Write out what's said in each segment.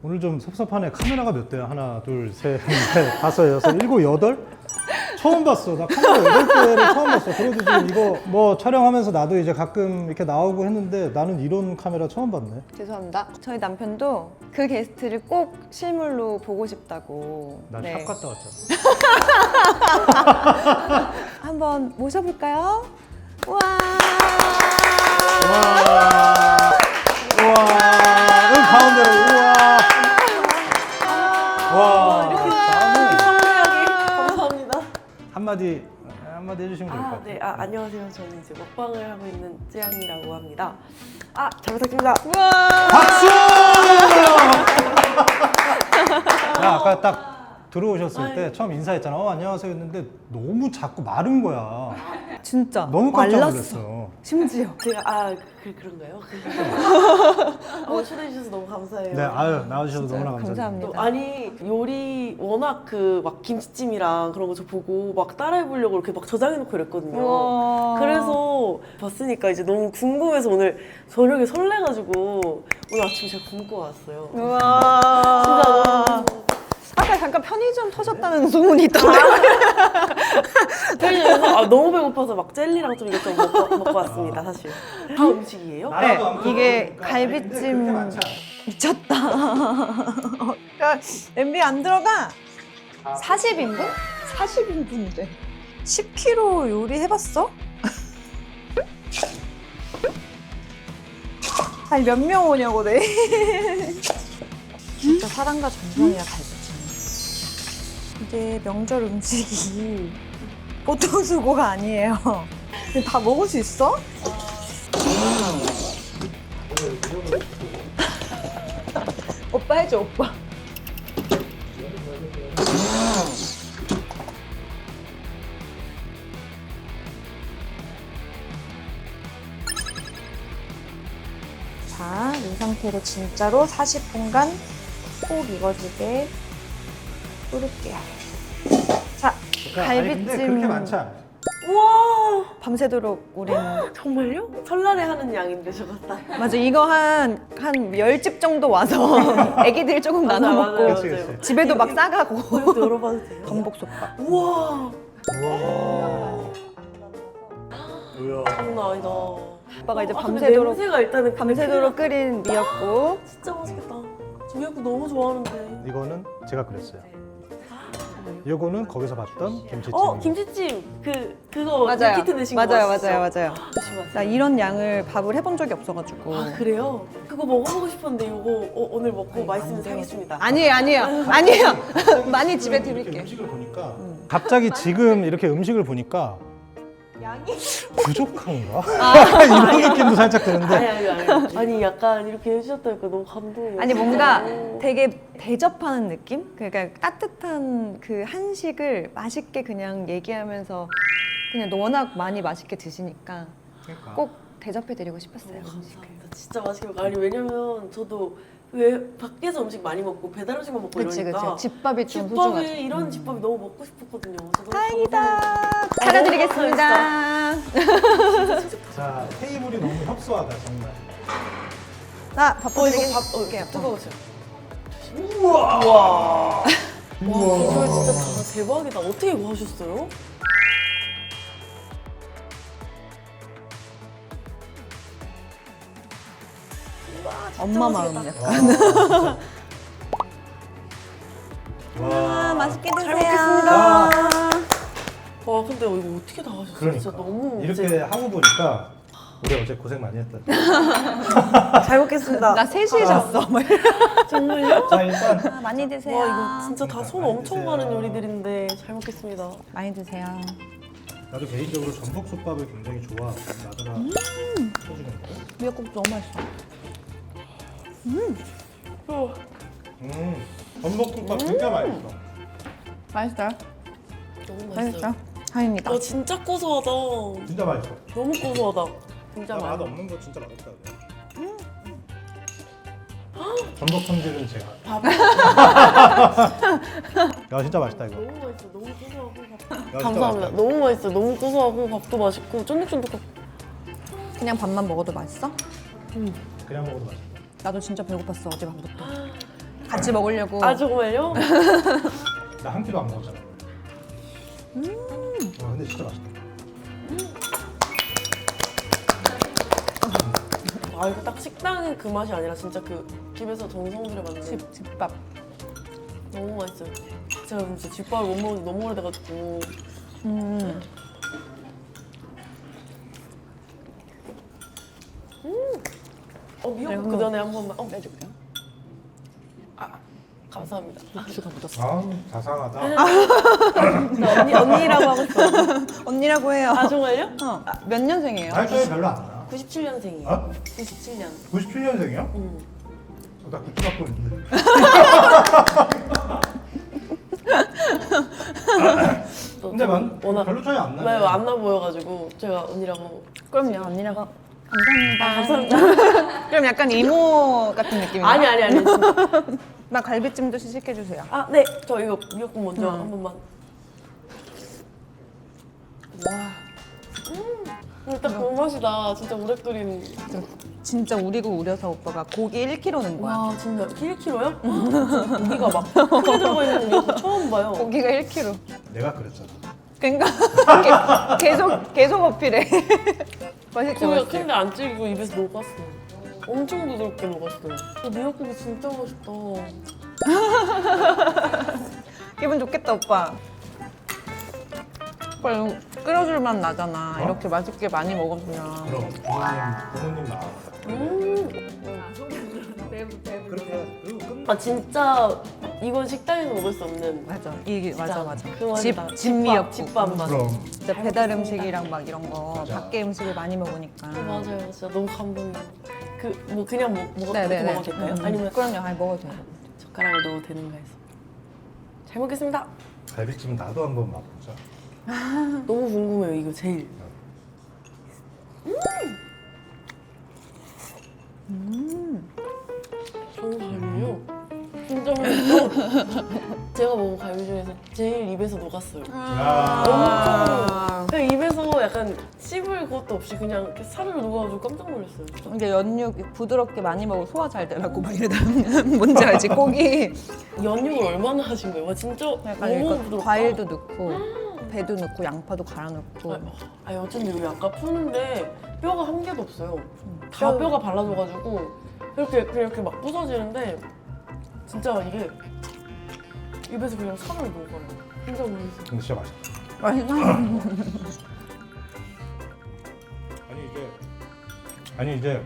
오늘 좀 섭섭하네. 카메라가 몇 대야? 하나, 둘, 셋, 넷, 다섯, 여섯, 일곱, 여덟? 처음 봤어. 나 카메라 8대를 처음 봤어. 그래도 지금 이거 뭐 촬영하면서 나도 이제 가끔 이렇게 나오고 했는데 나는 이런 카메라 처음 봤네. 죄송합니다. 저희 남편도 그 게스트를 꼭 실물로 보고 싶다고. 나 샵 갔다 왔잖아. 한번 모셔볼까요? 우와. 우와. 여기 가운데로. 우와. 와. 감사합니다. 한마디 해주시면 될 것 같아요. 네, 안녕하세요. 저는 이제 먹방을 하고 있는 쯔양이라고 합니다. 잘 부탁드립니다. 우와. 박수! 야, 아까 딱 들어오셨을 때 처음 인사했잖아. 안녕하세요 했는데 너무 자꾸 마른 거야. 진짜 너무 깜짝 말랐어. 놀랐어. 심지어. 제가 그런가요? 초대해 주셔서 너무 감사해요. 네, 아유 나와주셔서 너무나 감사합니다. 감사합니다. 아니 요리 워낙 막 김치찜이랑 그런 거 저 보고 막 따라해보려고 이렇게 막 저장해놓고 이랬거든요. 우와. 그래서 봤으니까 이제 너무 궁금해서 오늘 저녁에 설레가지고 오늘 아침에 제가 굶고 왔어요. 우와. 진짜 너무 아까 잠깐 편의점 터졌다는 소문이 있던데. 편의점에서 너무 배고파서 막 젤리랑 좀 이것저것 먹고 왔습니다. 사실. 다 음식이에요? 네, 이게 갈비찜 미쳤다. 냄비 안 들어가. 40인분? 40인분인데 10kg 요리해봤어? 아니 몇 명 오냐고 내. 진짜 사랑과 정성이야 갈비찜. 이게 명절 음식이 보통 수고가 아니에요. 근데 다 먹을 수 있어? 오빠 해줘 오빠. 자, 이 상태로 진짜로 40분간 꼭 익어지게 끓일게요. 자, 아니, 근데 갈비찜 그렇게 많지 않아. 우와 밤새도록 우린 정말요? 설날에 하는 양인데 저거 딱. 맞아 이거 한 10집 정도 와서 애기들 조금 나눠 맞아요, 먹고 맞아요. 그치, 그치. 집에도 막 싸가고 이것도 열어봐도 돼요? 전복솥밥. 우와 우와. 장난 아니다. 오빠가 이제 근데 밤새도록 냄새가 일단은 밤새도록 끓인 미역국. 진짜 맛있겠다. 저 미역국 너무 좋아하는데. 이거는 제가 그랬어요. 요거는 거기서 봤던 김치찜. 김치찜 그거 맞아요. 밀키트 내신 거 맞아요, 맞으시죠? 맞아요. 나 이런 양을 밥을 해본 적이 없어가지고. 그래요? 그거 먹어보고 싶었는데 이거 오늘 먹고 맛있으면 사겠습니다. 아니에요. 많이 집에 이렇게 드릴게요. 음식을 보니까 갑자기 지금 이렇게 음식을 보니까 양이? 부족한가? 이런 느낌도 살짝 드는데. 아니 약간 이렇게 해주셨다니까 너무 감동이에요. 아니 뭔가 진짜로. 되게 대접하는 느낌? 그러니까 따뜻한 그 한식을 맛있게 그냥 얘기하면서 그냥 워낙 많이 맛있게 드시니까 그러니까. 꼭 대접해드리고 싶었어요. 너무 음식을. 감사합니다. 진짜 맛있게 먹어요. 아니 왜냐면 저도 왜 밖에서 음식 많이 먹고 배달 음식만 먹고 그치 이러니까 그치. 집밥이 좀 소중하죠. 집밥이 이런 집밥이 너무 먹고 싶었거든요. 그래서 너무 다행이다. 감사해요. 차려드리겠습니다. 자, 테이블이 너무 협소하다 정말. 나 밥 이거 드릴게요. 밥 뜨거우세요. 우와. 와 비주얼 진짜 다 대박이다. 어떻게 이거 하셨어요? 엄마 마음 약간. 와. 맛있게 잘 드세요. 먹겠습니다. 와 근데 이거 어떻게 다 하셨어요? 그러니까 진짜 너무 이렇게 하고 보니까 우리 어제 고생 많이 했다. 잘 먹겠습니다. 나 3시에 잤어. 정말요? 자 일단 많이 드세요. 와 이거 진짜 다 손 많이 엄청 드세요. 가는 요리들인데 잘 먹겠습니다. 많이 드세요. 나도 개인적으로 전복솥밥을 굉장히 좋아하고 나더라 해주는데. 미역국 너무 맛있어. 전복솥밥 진짜 맛있어. 맛있어요? 너무 맛있어요? 맛있어요. 다행이다. 와 진짜 고소하다. 진짜 맛있어. 너무 고소하다. 진짜 맛 맛있어. 없는 거 진짜 맛없다. 전복 손질은 제가. 야 진짜 맛있다 이거. 너무 맛있어. 너무 고소하고 밥. 야, 진짜 감사합니다. 맛있다. 너무 맛있어. 너무 고소하고 밥도 맛있고 쫀득쫀득하고. 그냥 밥만 먹어도 맛있어? 그냥 먹어도 맛있어. 나도 진짜 배고팠어 어제 밤부터. 같이 먹으려고. 아 정말요? 나 한 끼도 안 먹었잖아. 와 근데 진짜 맛있다. 아 이거 딱 식당 그 맛이 아니라 진짜 그 집에서 정성 들여 만든 집밥. 너무 맛있어요. 제가 진짜 집밥을 못 먹은 지 너무 오래돼가지고. 미역국 그 전에 한 번만. 내줄게요. 감사합니다. 국수가 묻었어. 아 자상하다. 언니라고 하고 싶어요. 언니라고 해요. 아 정말요? 몇 년생이에요? 나이 차이 별로 안 나. 97년생이에요. 어? 97년. 97년생이야? 응. 나 90 갖고 있는데. 근데 워낙 별로 차이 안 나네. 네, 안나 보여가지고 제가 언니라고. 그럼요, 언니라고. 감사합니다. 그럼 약간 이모 같은 느낌인가? 아니 진짜. 나 갈비찜도 시식해주세요. 아 네. 저 이거 미역국 먼저 한 번만. 와. 딱 그 맛이다. 진짜 오래 끓인. 진짜 우리고 우려서 오빠가 고기 1kg 넣은 거야. 와 진짜 1kg요? 고기가 막 크게 들어가 있는 미역국 처음 봐요. 고기가 1kg. 내가 그랬잖아. 그러니까 계속 어필해. 맛있죠, 고기가 맛있죠. 큰데 안 질기고 입에서 녹았어. 엄청 부드럽게 녹았어요. 미역국이 진짜 맛있다. 기분 좋겠다, 오빠. 오빠 이거 끓여줄 맛 나잖아. 어? 이렇게 맛있게 많이 먹어주면. 그럼 부모님 나와. 그렇게 해가지고 끝나. 아 진짜 이건 식당에서 먹을 수 없는. 맞아. 이게 맞아. 그 맛이다. 집 미역국. 집밥 맛. 그럼 진짜 배달 음식이랑 막 이런 거 맞아. 밖에 음식을 많이 먹으니까. 맞아요. 진짜 너무 감동이에요. 그 뭐 그냥 먹어도 네네네. 될까요? 아니면 그럼요. 아니 먹어도 돼요. 젓가락을 넣어도 되는가 해서. 잘 먹겠습니다. 갈비찜 나도 한번 맛보자. 너무 궁금해요. 이거 제일. 너무 갈비요. 진짜 맛있어. 제가 먹은 갈비 중에서 제일 입에서 녹았어요. 야. 그냥 입에서 약간 씹을 것도 없이 그냥 이렇게 사르르 녹아가지고 깜짝 놀랐어요. 진짜. 이게 연육 부드럽게 많이 먹어 소화 잘 되라고 막 이러다 뭔지 알지? 고기 연육을 얼마나 하신 거예요? 와, 진짜 약간 너무 이거 부드럽다. 과일도 넣고 배도 넣고 양파도 갈아 넣고 아니 어쩐지 여기 아까 푸는데 뼈가 한 개도 없어요. 다 뼈가 발라져가지고 이렇게 막 부서지는데 진짜 이게 입에서 그냥 사르르 녹아요. 진짜 맛있어요. 근데 진짜 맛있다. 맛있어? 아니 이제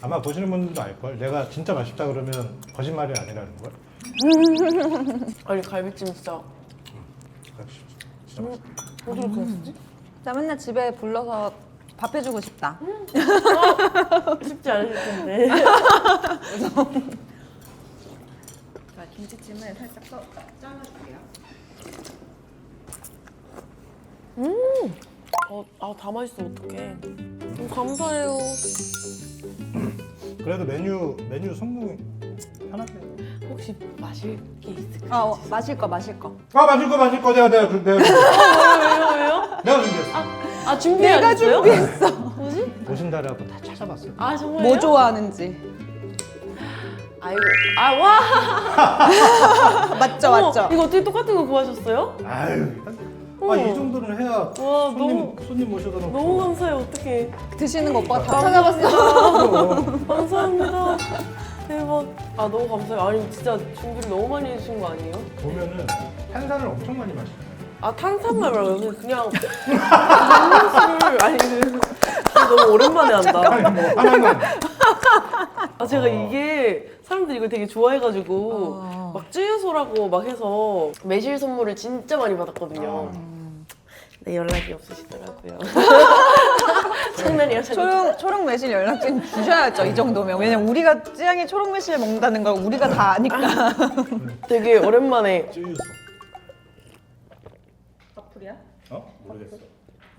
아마 보시는 분들도 알걸. 내가 진짜 맛있다 그러면 거짓말이 아니라는 걸. 아니 갈비찜 진짜 진짜 맛있다. 어디로 그랬었지? 나 맨날 집에 불러서 밥 해주고 싶다. 쉽지 않으실 텐데. 자, 김치찜을 살짝 잘라줄게요. 다 맛있어 어떡해. 감사해요. 그래도 메뉴 성공이 하나네. 혹시 마실 게 있을까요? 마실 거. 마실 거 내가 왜요? 내가 준비했어. 준비하셨어요? 내가 준비했어. 뭐지? 보신다라고 다 찾아봤어요. 아 정말요? 뭐 좋아하는지. 아이고 와 맞죠, 어머, 맞죠. 이거 어떻게 똑같은 거 구하셨어요? 아유, 어머. 이 정도는 해야 손님 모셔다 놓고. 너무 감사해요. 어떡해. 드시는 거 오빠가 다 감사합니다. 찾아봤어. 감사합니다. 대박. 너무 감사해요. 아니 진짜 준비를 너무 많이 해주신 거 아니에요? 보면은 탄산을 엄청 많이 마셔요. 탄산물 말고 그냥 음료수를 너무 오랜만에 한다. 아니 뭐 하나만. 제가 이게 사람들이 이걸 되게 좋아해가지고 막 쯔유소라고 막 해서 매실 선물을 진짜 많이 받았거든요. 네, 연락이 없으시더라고요. 장난이야, 장난. 초록 매실 연락처 주셔야죠, 이 정도면. 왜냐면 우리가 찌양이 초록 매실 먹는다는 걸 우리가 다 아니까. 되게 오랜만에. 쯔유소. 커플이야? 모르겠어.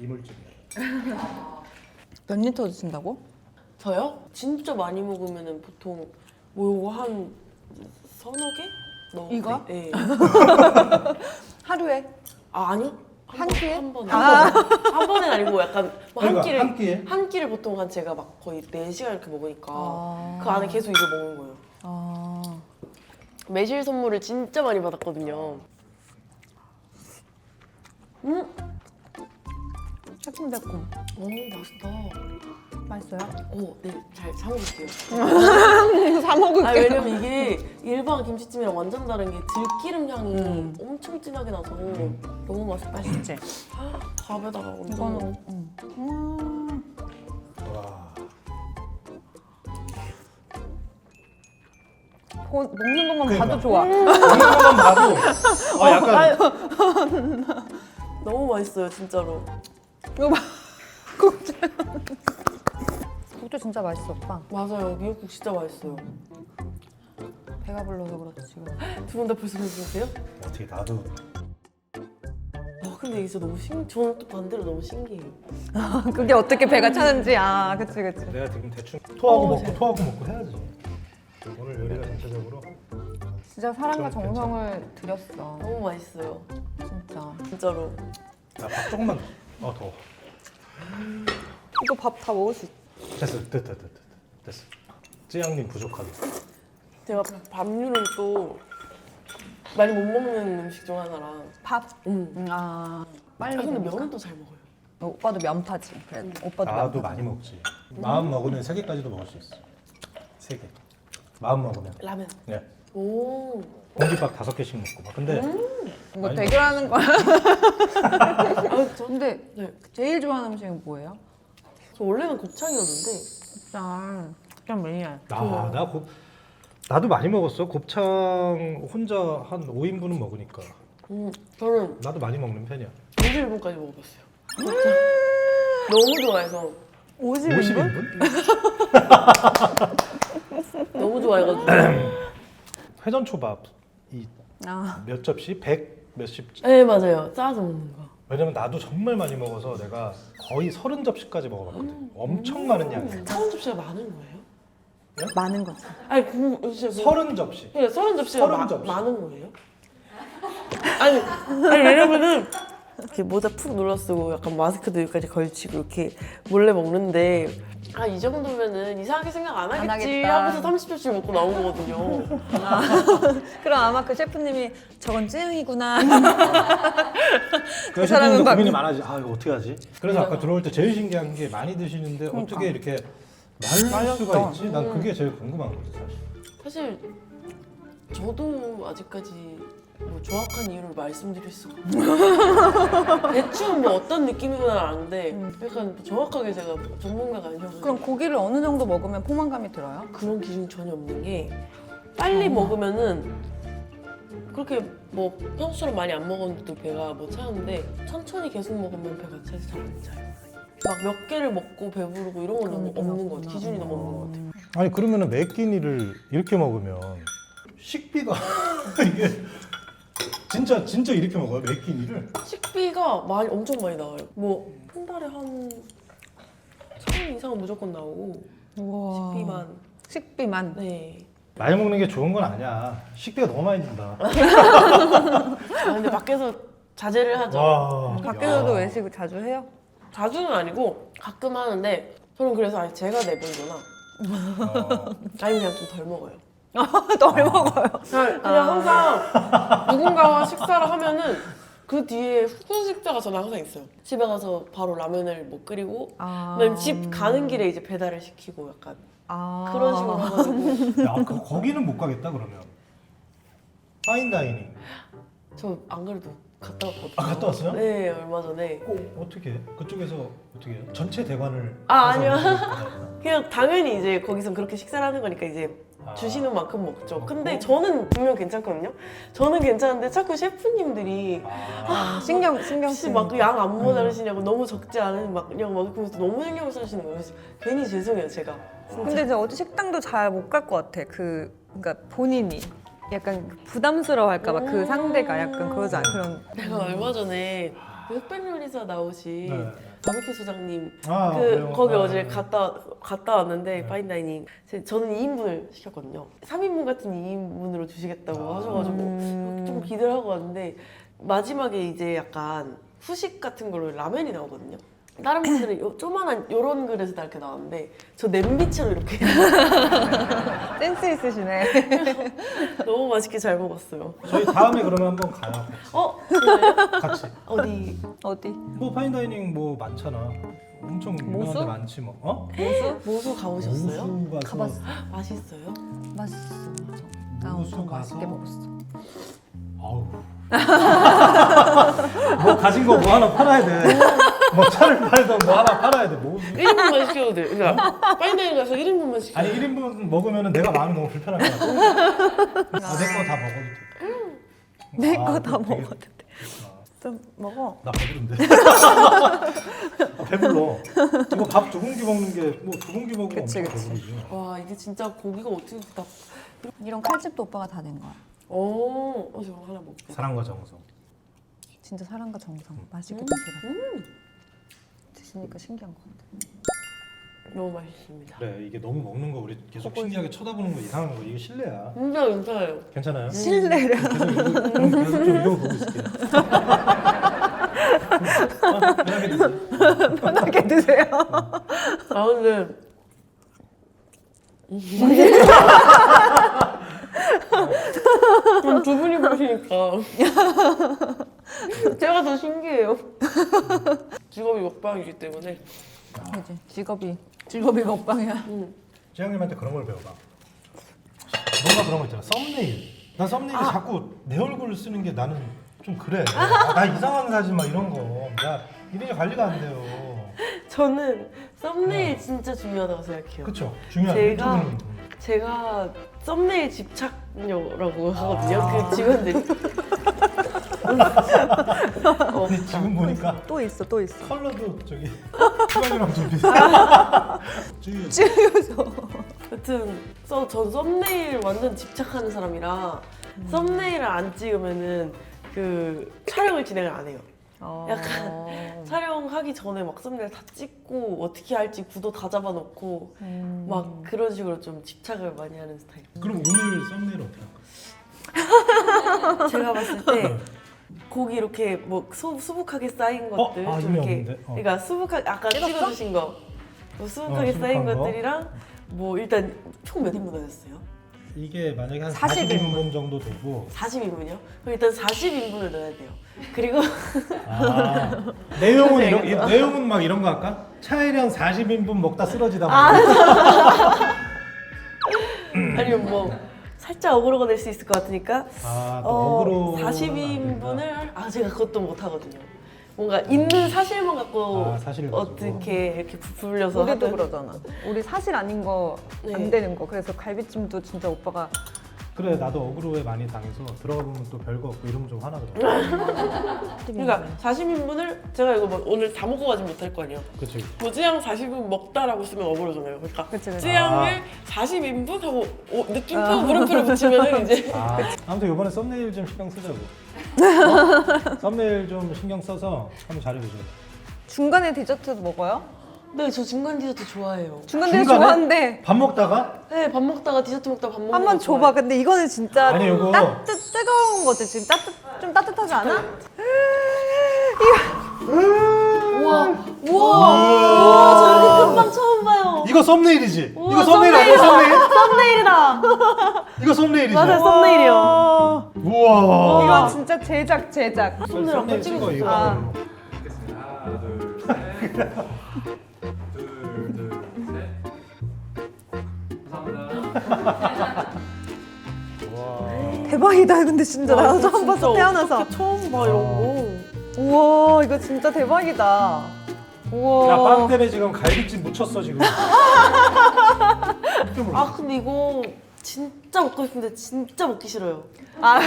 이물질이야. 몇 리터 드신다고? 저요? 진짜 많이 먹으면은 보통 뭐 요거 한 서너 개? 이거? 네. 하루에? 아니요. 한 끼에? 한 번에. 아. 한 번엔 아니고 약간 뭐 그러니까 한 끼를 한 끼에? 한 끼를 보통 한 제가 막 거의 4시간 이렇게 먹으니까 아. 그 안에 계속 이걸 먹는 거예요. 매실 선물을 진짜 많이 받았거든요. 새콤달콤. 오 맛있다. 맛있어요? 네, 잘 사먹을게요. 사 먹을게요. 아, 왜냐면 이게 일반 김치찜이랑 완전 다른 게 들기름 향이 엄청 진하게 나서 너무 맛있다. 맛있지? 밥에다가 얹어 이거는 와. 먹는 것만 그러니까. 봐도 좋아. 먹는 것만 봐도 약간 너무 맛있어요, 진짜로. 이거 봐. 국자. 국자 진짜 맛있어, 오빠. 맞아요, 미역국 진짜 맛있어요. 배가 불러서 그렇지 지금. 두 분 다 벌써 그러세요? 어떻게 나도 근데 이게 진짜 너무 저는 또 반대로 너무 신기해요. 그게 어떻게 배가 차는지. 그치. 내가 지금 대충 토하고 잘. 토하고 먹고 해야지. 오늘 요리가 전체적으로 진짜 사랑과 좀 정성을 들였어. 너무 맛있어요, 진짜. 진짜로. 밥 조금만 더. 이거 밥 다 먹을 수 있어. 됐어. 됐어. 찌양님 부족하게. 제가 밥류를 또 많이 못 먹는 음식 중 하나라. 밥? 빨리. 근데 되니까. 면은 또 잘 먹어요. 오빠도 면파지. 그래. 오빠도 나도 면파. 많이 먹지. 마음 먹으면 3개까지도 먹을 수 있어. 3개. 마음 먹으면. 라면. 네. 오. 공깃밥 5개씩 먹고 막. 근데 이거 많이 대결하는 거야. 근데 네. 제일 좋아하는 음식은 뭐예요? 저 원래는 곱창이었는데 곱창. 곱창 매니아. 나도 많이 먹었어. 곱창 혼자 한 5인분은 먹으니까. 저는 나도 많이 먹는 편이야. 50인분까지 먹어봤어요. 곱창. 너무 좋아해서 50인분? 너무 좋아해가지고 회전초밥 이 아. 몇 접시? 100 몇십. 네 맞아요. 싸서 먹는 거. 왜냐면 나도 정말 많이 먹어서 내가 거의 30접시까지 먹어봤거든. 엄청 많은 양이야. 서른 접시가 많은 거예요? 많은 거지. 아니 진짜 30접시. 그러니까 서른 접시가 30 접시. 많은 거예요? 아니 왜냐면은 이렇게 모자 푹 눌러쓰고 약간 마스크도 여기까지 걸치고 이렇게 몰래 먹는데 이 정도면은 이상하게 생각 안 하겠지 하겠다. 하고서 30접시 먹고 나온 거거든요. 그럼 아마 그 셰프님이 저건 쯔영이구나. 그 사람은 셰프님도 막- 고민이 많아지. 이거 어떻게 하지? 그래서 아까 들어올 때 제일 신기한 게 많이 드시는데 어떻게 이렇게 말릴 수가 있지? 난 그게 제일 궁금한 거지 사실. 사실 저도 아직까지 뭐 정확한 이유를 말씀드릴 수가 대충 뭐 어떤 느낌이구나 아는데 약간 정확하게 제가 전문가가 아니어서 그럼 고기를 어느 정도 먹으면 포만감이 들어요? 그런 기준이 전혀 없는 게 빨리 먹으면은 그렇게 뭐 평소처럼 많이 안 먹었는데도 배가 뭐 차는데 천천히 계속 먹으면 배가 차서 잘 안 차요. 막 몇 개를 먹고 배부르고 이런 건 너무 없는 것 같아요. 기준이 너무 없는 것 같아요. 아니 그러면은 매 끼니를 이렇게 먹으면 식비가 이게 진짜 이렇게 먹어요? 매 끼니를? 식비가 엄청 많이 나와요. 뭐 한 달에 한 1,000원 이상은 무조건 나오고 우와. 식비만. 식비만. 네. 많이 먹는 게 좋은 건 아니야. 식비가 너무 많이 든다. 근데 밖에서 자제를 하죠. 와. 밖에서도 야. 외식을 자주 해요? 자주는 아니고 가끔 하는데 저는 그래서 아예 제가 내보거나 아니면 그냥 좀 덜 먹어요. 덜 먹어요. 그냥 항상 누군가와 식사를 하면은 그 뒤에 후식자가 저는 항상 있어요. 집에 가서 바로 라면을 뭐 끓이고 그다음에 집 가는 길에 이제 배달을 시키고 약간 그런 식으로 해가지고 야, 거기는 못 가겠다 그러면. 파인다이닝. 저 안 그래도 갔다 왔거든요. 갔다 왔어요? 네, 얼마 전에. 어떻게 해? 그쪽에서 어떻게 해요? 전체 대관을 아니요. 해서 그냥 당연히 이제 거기선 그렇게 식사를 하는 거니까 이제 주시는 만큼 먹죠. 근데 저는 분명 괜찮거든요. 저는 괜찮은데 자꾸 셰프님들이 신경 혹시 쓰는. 막 양 안 모자르시냐고 너무 적지 않은 막 그러면서 너무 신경을 쓰시는 거예요. 그래서 괜히 죄송해요, 제가. 근데 이제 어디 식당도 잘 못 갈 것 같아. 그러니까 본인이 약간 부담스러워할까봐 그 상대가 약간 그러지 않 그런. 내가 얼마 전에 흑백 요리사 나오신 네. 바비큐 소장님 그래요? 거기 아, 어제 네. 갔다 왔는데 파인다이닝 저는 2인분을 시켰거든요. 3인분 같은 2인분으로 주시겠다고 하셔가지고 좀 기대를 하고 왔는데 마지막에 이제 약간 후식 같은 걸로 라면이 나오거든요. 다른 분들은 조만한 요런 그릇에 다 이렇게 나왔는데 저 냄비채로 이렇게 센스 있으시네. 너무 맛있게 잘 먹었어요. 저희 다음에 그러면 한번 가요. 그래요? 같이. 어디? 어디? 뭐 파인다이닝 뭐 많잖아. 엄청 유명한 모수? 데 많지 뭐. 어? 모수 가보셨어요? 모수 가서 가봤어. 맛있어요? 맛있어. 나 모수 엄청 가서? 맛있게 먹었어. 아우. 뭐 가진 거 뭐 하나 팔아야 돼. 뭐 차를 팔던 뭐 하나 팔아야 돼. 뭐. 1인분만 시켜도 돼. 그러니까 파인다이닝 가서 1인분만 시켜. 아니 1인분 먹으면 내가 마음이 너무 불편할 것 같아. 내 거 다 먹어도 돼. 내 아, 거 다 되게- 먹어도 돼. 좀 먹어. 나 배부른데. 아, 배불러. 이거 밥 두 공기 먹는 게 뭐 두 공기 먹으면 그치, 엄청 그치. 배부르지. 와 이게 진짜 고기가 어떻게 다. 이런 칼집도 오빠가 다 낸 거야. 저 하나 먹게. 사랑과 정성. 진짜 사랑과 정성. 맛있게 드시라. 드시니까 신기한 것 같아. 너무 맛있습니다. 그래 이게 너무 먹는 거 우리 계속 신기하게 쳐다보는 거 이상한 거 이거 실례야. 진짜 괜찮아요. 괜찮아요? 실례를. 계속 좀 이러고 보고 있을게요. 편하게 드세요. 편하게 드세요. 아 근데 두 분이 보시니까 제가 더 신기해요. 직업이 먹방이기 때문에. 그지. 직업이 먹방이야. 지영님한테 그런 걸 배워봐. 뭔가 그런 거 있잖아. 썸네일. 나 썸네일에 자꾸 내 얼굴을 쓰는 게 나는 좀 그래. 나 이상한 사진 막 이런 거. 나 이런 게 관리가 안 돼요. 저는 썸네일 진짜 중요하다고 생각해요. 그쵸? 중요한 제가- 유튜브는. 제가 썸네일 집착녀라고 하거든요. 그 직원들이. 근데 지금 보니까 또 있어. 컬러도 저기 수박이랑 좀 비슷해. 쭈유. 찌우서. 여튼 전 썸네일 완전 집착하는 사람이라 썸네일을 안 찍으면은 그 촬영을 진행을 안 해요. 약간 촬영하기 전에 막 썸네일 다 찍고 어떻게 할지 구도 다 잡아놓고 막 그런 식으로 좀 집착을 많이 하는 스타일. 그럼 오늘 썸네일 어떻게 할까? 제가 봤을 때 고기 이렇게 뭐 수북하게 쌓인 것들 아, 좀 이미 이렇게 없는데? 그러니까 수북하게 아까 찍어주신 거 뭐 수북하게 수북한 쌓인 거. 것들이랑 뭐 일단 총 몇 인분 하셨어요? 이게 만약에 한 40인분 40인분 정도 되고 40인분이요? 그럼 일단 40인분을 넣어야 돼요. 그리고 내용은 내용은 막 이런 거 할까? 차이령 40인분 먹다 쓰러지다 아니면 뭐 살짝 어그로가 될 수 있을 것 같으니까 또 어그로 40인분을 제가 그것도 못 하거든요. 뭔가 있는 사실만 갖고 사실을 가지고. 어떻게 이렇게 부풀려서 우리도 하든 그러잖아. 우리 사실 아닌 거 안 네. 되는 거. 그래서 갈비찜도 진짜 오빠가 그래 나도 어그로에 많이 당해서 들어가 보면 또 별거 없고 이러면 좀 화나더라고. 그러니까 40인분을 제가 이거 막 오늘 다 먹고 가지 못할 거 아니에요. 그치. 고지양 40인 먹다라고 쓰면 어그로잖아요. 그러니까 그치. 고지양을 40인분 하고 느낌표 물음표를 붙이면은 이제 아무튼 이번에 썸네일 좀 신경 쓰자고. 썸네일 좀 신경 써서 한번 잘해보자고. 중간에 디저트도 먹어요? 네, 저 중간 디저트 좋아해요. 중간 디저트 중간에? 좋아하는데 밥 먹다가 네, 밥 먹다가 디저트 먹다가 밥 먹는 한 번 거 줘봐. 좋아해요. 근데 이거는 진짜 아니, 이거- 뜨거운 거지. 지금 좀 따뜻하지 않아? 우와, 저 이렇게 금방 처음 봐요. 이거 썸네일이지? 우와, 이거 썸네일 아니야 썸네일? 썸네일이다. 이거 썸네일이지? 맞아요, 썸네일이요. 우와. 이건 진짜 제작. 썸네일 아까 찍어줬어. 이거. 아. 하겠습니다. 하나, 둘, 셋. 둘, 셋. 감사합니다. 대박이다. 근데 진짜 와, 나도 이거 처음 봤어. 진짜 태어나서. 어떻게 처음 봐 이런 거. 우와, 이거 진짜 대박이다. 우와. 야, 빵 때문에 지금 갈비찜 묻혔어 지금. 근데 이거 진짜 먹고 싶은데 진짜 먹기 싫어요. 아.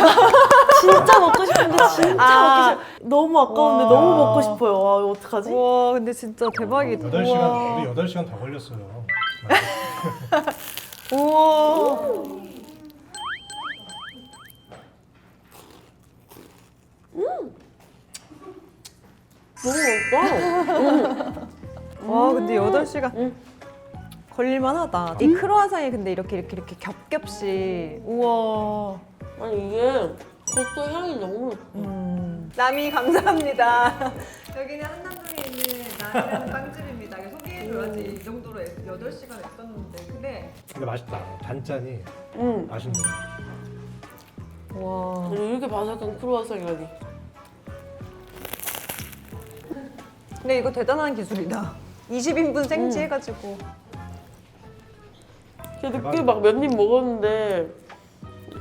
진짜 먹고 싶은데 진짜 아. 먹기 싫어. 너무 아까운데 와. 너무 먹고 싶어요. 이거 어떡하지? 우와, 근데 진짜 대박이다. 8시간, 우리 8시간 더 걸렸어요. 우와. 너무 맛있다. 와, 근데 8시간 걸릴만 하다. 이 크로와상이 근데 이렇게 겹겹이. 우와. 아니 이게 버터 향이 너무 좋다. 남이 감사합니다. 여기는 한남동에 있는 나는 빵집입니다. 이거 소개해줘야지. 이 정도로 8시간 했었는데. 근데 맛있다. 단짠이 맛있네. 와. 이렇게 바삭한 크루아상이라니. 근데 이거 대단한 기술이다. 20인분 생지 해가지고. 걔 늦게 막 몇 입 먹었는데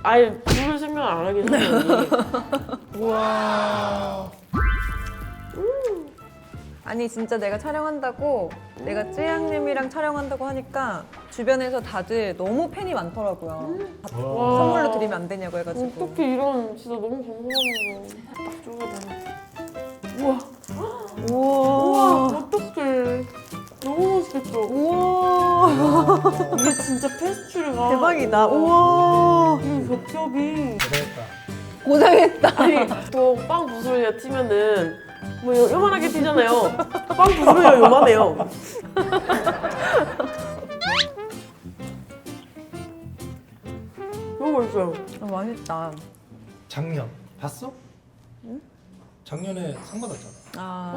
아예 불을 생각 안 하게 생겼니. 우와. 아니 진짜 내가 촬영한다고 내가 쯔양님이랑 촬영한다고 하니까 주변에서 다들 너무 팬이 많더라고요. 와. 선물로 드리면 안 되냐고 해가지고. 어떻게 이런 진짜 너무 감사한 거. 딱 쪼개다. 우와. 우와. 어떡해. 너무 맛있겠죠? 우와. 이게 진짜 페스츄리가 대박이다. 우와. 이 겹겹이 고생했다. 고생했다. 아니 또 빵 부스러기가 튀면은 뭐 요만하게 튀잖아요. 빵 부스러기가 요만해요. 너무 맛있어요. 맛있다. 작년 봤어? 작년에 상 받았잖아. 아.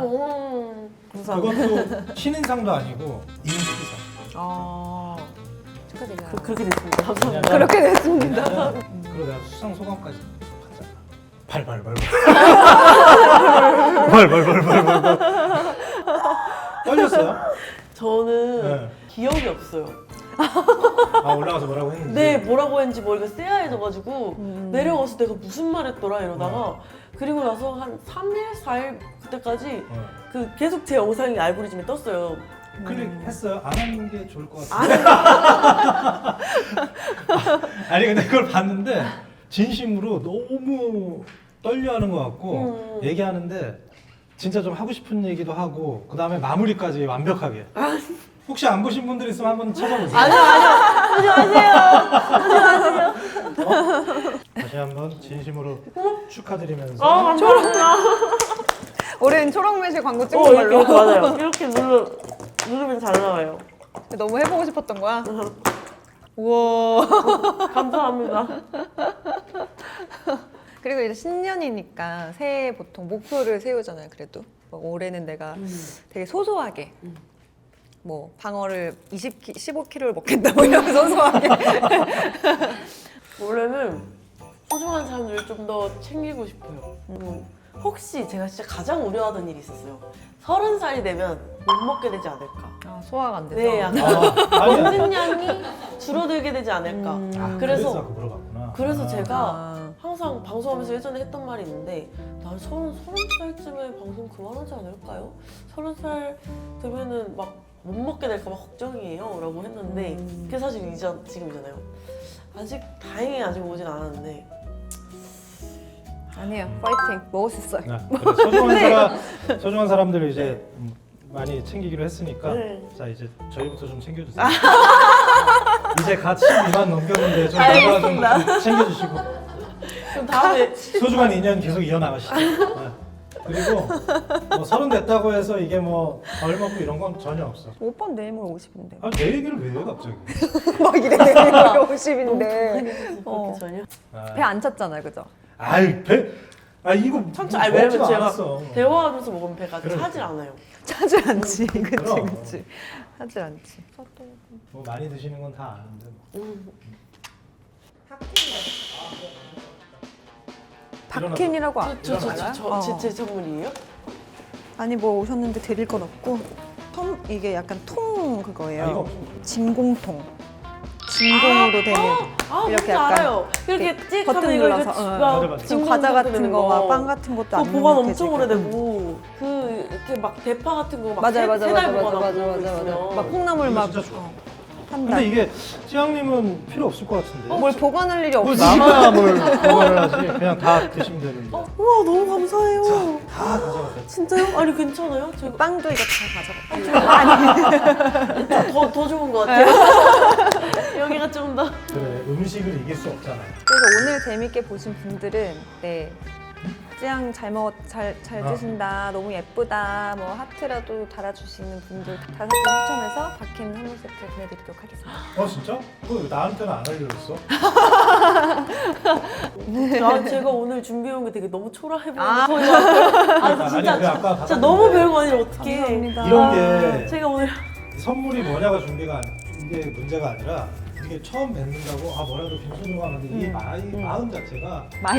감사합니다. 그것도 신인상도 아니고 인기상. 아. 축하드려요. 그렇게 됐습니다. 감사합니다. 왜냐면- 그렇게 됐습니다. 그리고 내가 수상 소감까지 봤잖아. 발발발발. 발발발발발. 떨렸어요? 저는 네. 기억이 없어요. 아 올라가서 뭐라고 했는지. 네, 뭐라고 했는지 머리가 쎄하해져가지고 내려가서 내가 무슨 말 했더라 이러다가 그리고 나서 한 3일, 4일 그때까지 그 계속 제 영상이 알고리즘에 떴어요. 클릭했어요? 안 하는 게 좋을 것 같은데. 아니 근데 그걸 봤는데 진심으로 너무 떨려하는 것 같고 얘기하는데 진짜 좀 하고 싶은 얘기도 하고 그 다음에 마무리까지 완벽하게. 혹시 안 보신 분들 있으면 한번 찾아보세요. 아니요. 다시 한번 진심으로 축하드리면서 감사합니다. 올해는 초록매실 광고 찍는 걸로. 이렇게 맞아요. 이렇게 누르면 잘 나와요. 너무 해보고 싶었던 거야? 우와. 감사합니다. 그리고 이제 신년이니까 새해 보통 목표를 세우잖아요. 그래도 뭐 올해는 내가 되게 소소하게 뭐 방어를 15kg를 먹겠다 뭐 이런 소소하게. 원래는 소중한 사람들을 좀 더 챙기고 싶어요. 혹시 제가 진짜 가장 우려하던 일이 있었어요. 30살이 되면 못 먹게 되지 않을까. 아, 소화가 안 돼서. 네, 약간 아니 먹는 양이 줄어들게 되지 않을까. 그래서 그래서 아까 물어봤구나. 그래서 아. 제가 항상 방송하면서 예전에 했던 말이 있는데 난 30살쯤에 방송 그만하지 않을까요? 30살 되면은 막 못 먹게 될까 봐 걱정이에요 라고 했는데 그게 사실 지금이잖아요. 아직 다행히 아직 오진 않았는데 아니에요. 파이팅. 먹을 수 있어요. 네, 그래, 소중한 사람들을 이제 많이 챙기기로 했으니까 네. 자 이제 저희부터 좀 챙겨주세요. 이제 갓 12만 넘겼는데 좀 나가 좀 챙겨주시고 그럼 다음에 소중한 인연 계속 이어나가시죠. 네. 그리고 뭐 30 됐다고 해서 이게 뭐 덜 먹고 이런 건 전혀 없어. 오빠는 내일 모레 50인데. 아, 내 얘기를 왜 해 갑자기? 막 이래 내일 모레 50인데. 그렇게 전혀 아, 배 안 찼잖아요, 그죠? 아이 배. 아 이거 천천히 왜냐면 먹지도 제가 않았어. 대화하면서 먹으면 배가 그러니까. 차질 않아요. 차지 않지. 그치, 그럼. 그치. 차지 않지. 뭐 많이 드시는 건 다 아는데. 뭐. 박캔이라고 알아요? 제 전문이에요? 아니 뭐 오셨는데 드릴 건 없고 이게 약간 통 아, 그거예요. 이거 없어. 진공통. 진공으로 되는 아, 이렇게 뭔지 약간 알아요. 이렇게 찍 버튼 하면 이거 눌러서, 맞아, 맞아. 지금 과자 같은 거, 막 빵 같은 것도 안 보관 눅눅해지고. 엄청 오래되고 그 이렇게 막 대파 같은 거막 맞아요, 맞아요, 세달 맞아요, 보관하고 맞아요, 맞아요, 맞아요. 있으면 막 콩나물 이거 막 진짜 좋아. 한 근데 달. 이게 찌양님은 필요 없을 것 같은데. 뭘 보관할 일이 뭐 없어. 나만 뭘 보관을 하지? 그냥 다 드시면 되는데. 우와 너무 감사해요. 다 가져가세요. 진짜요? 아니 괜찮아요? 제가 빵도 이거 다 가져가. 더 좋은 것 같아요. 여기가 좀 더. 그래 음식을 이길 수 없잖아요. 그래서 오늘 재밌게 보신 분들은 네 찌양 잘 드신다, 너무 예쁘다, 뭐 하트라도 달아주시는 분들 5분 추첨해서 박힌 한우 세트 보내드리도록 하겠습니다. 진짜? 그거 나한테는 안 알려줬어? 제가 오늘 준비해온 게 되게 너무 초라해 보여서 아니, 진짜 그 아까 진짜 너무 별거 아니라 어떡해. 감사합니다. 이런 게 제가 오늘 선물이 뭐냐가 이게 문제가 아니라 이게 처음 뵙는다고 뭐라도 빈손으로 하는데 이 마음 자체가 마음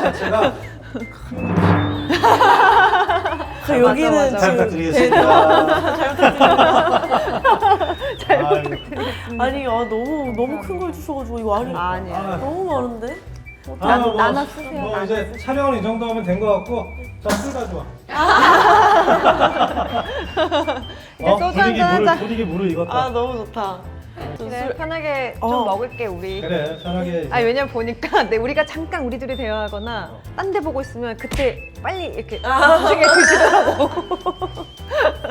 자체가 여기는 맞아. 잘 지금 부탁드리겠습니다. 잘 부탁드립니다. 아이고. 아니 너무 큰 걸 주셔가지고 이거 아니에요. 너무 많은데? 나눠 쓰세요, 뭐 나눠 이제 촬영은 이 정도 하면 된 것 같고 자술 가져와. 이제 소주 한잔 하자. 분위기 물을 익었다. 너무 좋다. 그래, 편하게 좀 먹을게 우리. 그래 편하게. 아니 왜냐면 보니까 우리가 잠깐 우리 둘이 대화하거나 딴 데 보고 있으면 그때 빨리 이렇게 나중에 드시더라고.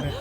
네.